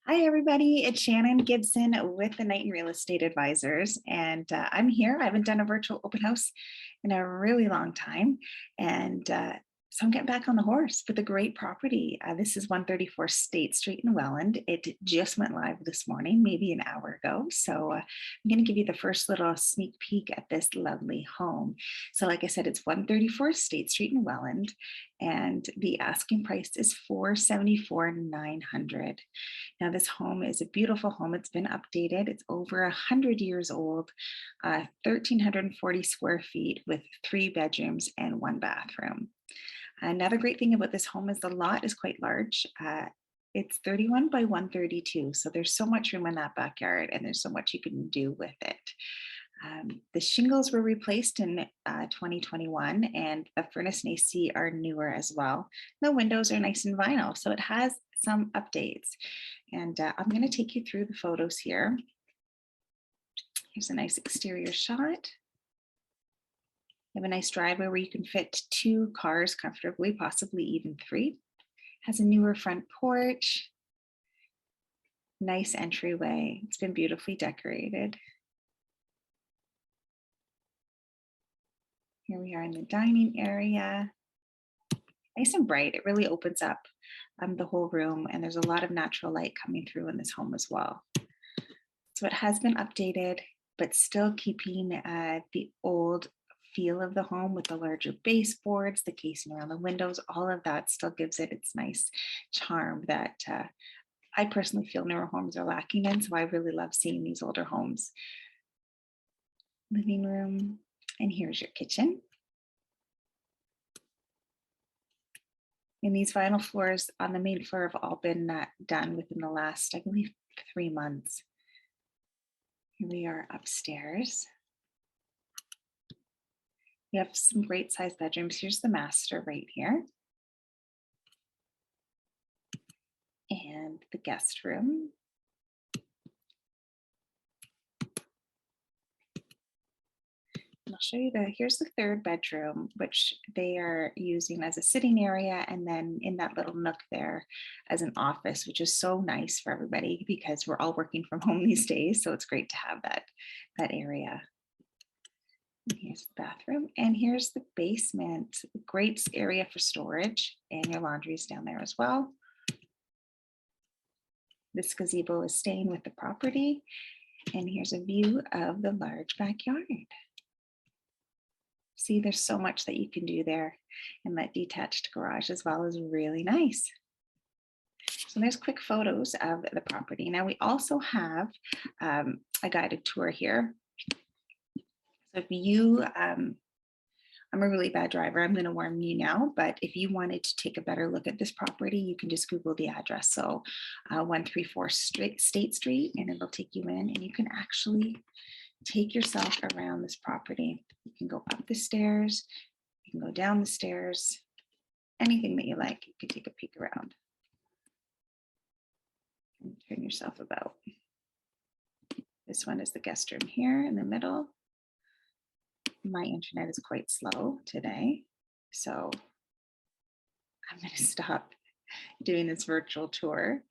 Hi, everybody. It's Shannon Gibson with the Knighton Real Estate Advisors, and I'm here. I haven't done a virtual open house in a really long time, and so I'm getting back on the horse with a great property. This is 134 State Street in Welland. It just went live this morning, maybe an hour ago. So I'm going to give you the first little sneak peek at this lovely home. So like I said, it's 134 State Street in Welland, and the asking price is $474,900. Now, this home is a beautiful home. It's been updated. It's over 100 years old, 1,340 square feet with 3 bedrooms and 1 bathroom. Another great thing about this home is the lot is quite large. It's 31 by 132. So there's so much room in that backyard and there's so much you can do with it. The shingles were replaced in 2021 and the furnace and AC are newer as well. The windows are nice and vinyl, so it has some updates. And I'm going to take you through the photos here. Here's a nice exterior shot. You have a nice driveway where you can fit 2 cars comfortably, possibly even 3. Has a newer front porch. Nice entryway. It's been beautifully decorated. Here we are in the dining area. Nice and bright. It really opens up the whole room, and there's a lot of natural light coming through in this home as well. So it has been updated, but still keeping the old feel of the home with the larger baseboards, the casing around the windows, all of that still gives it its nice charm that I personally feel newer homes are lacking in. So I really love seeing these older homes. Living room, and here's your kitchen. And these vinyl floors on the main floor have all been done within the last, I believe, 3 months. Here we are upstairs. We have some great sized bedrooms. Here's the master right here. And the guest room. And I'll show you here's the 3rd bedroom, which they are using as a sitting area. And then in that little nook there as an office, which is so nice for everybody because we're all working from home these days. So it's great to have that area. And here's the bathroom, and here's the basement. Great area for storage, and your laundry is down there as well. This gazebo is staying with the property, and here's a view of the large backyard. See, there's so much that you can do there, and that detached garage as well is really nice. So there's quick photos of the property. Now we also have a guided tour here. So if you, I'm a really bad driver, I'm going to warn you now, but if you wanted to take a better look at this property, you can just Google the address. So 134 State Street, and it'll take you in, and you can actually take yourself around this property. You can go up the stairs, you can go down the stairs, anything that you like, you can take a peek around. And turn yourself about. This one is the guest room here in the middle. My internet is quite slow today, so I'm going to stop doing this virtual tour.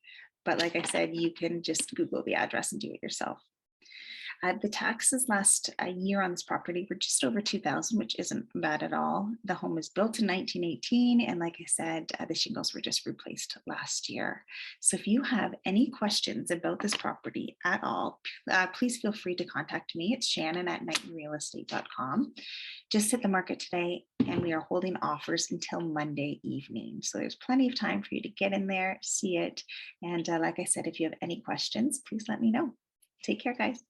But like I said, you can just Google the address and do it yourself. The taxes last year on this property were just over $2,000, which isn't bad at all. The home was built in 1918, and like I said, the shingles were just replaced last year. So if you have any questions about this property at all, please feel free to contact me. It's Shannon at KnightonRealEstate.com. Just hit the market today, and we are holding offers until Monday evening. So there's plenty of time for you to get in there, see it. And like I said, if you have any questions, please let me know. Take care, guys.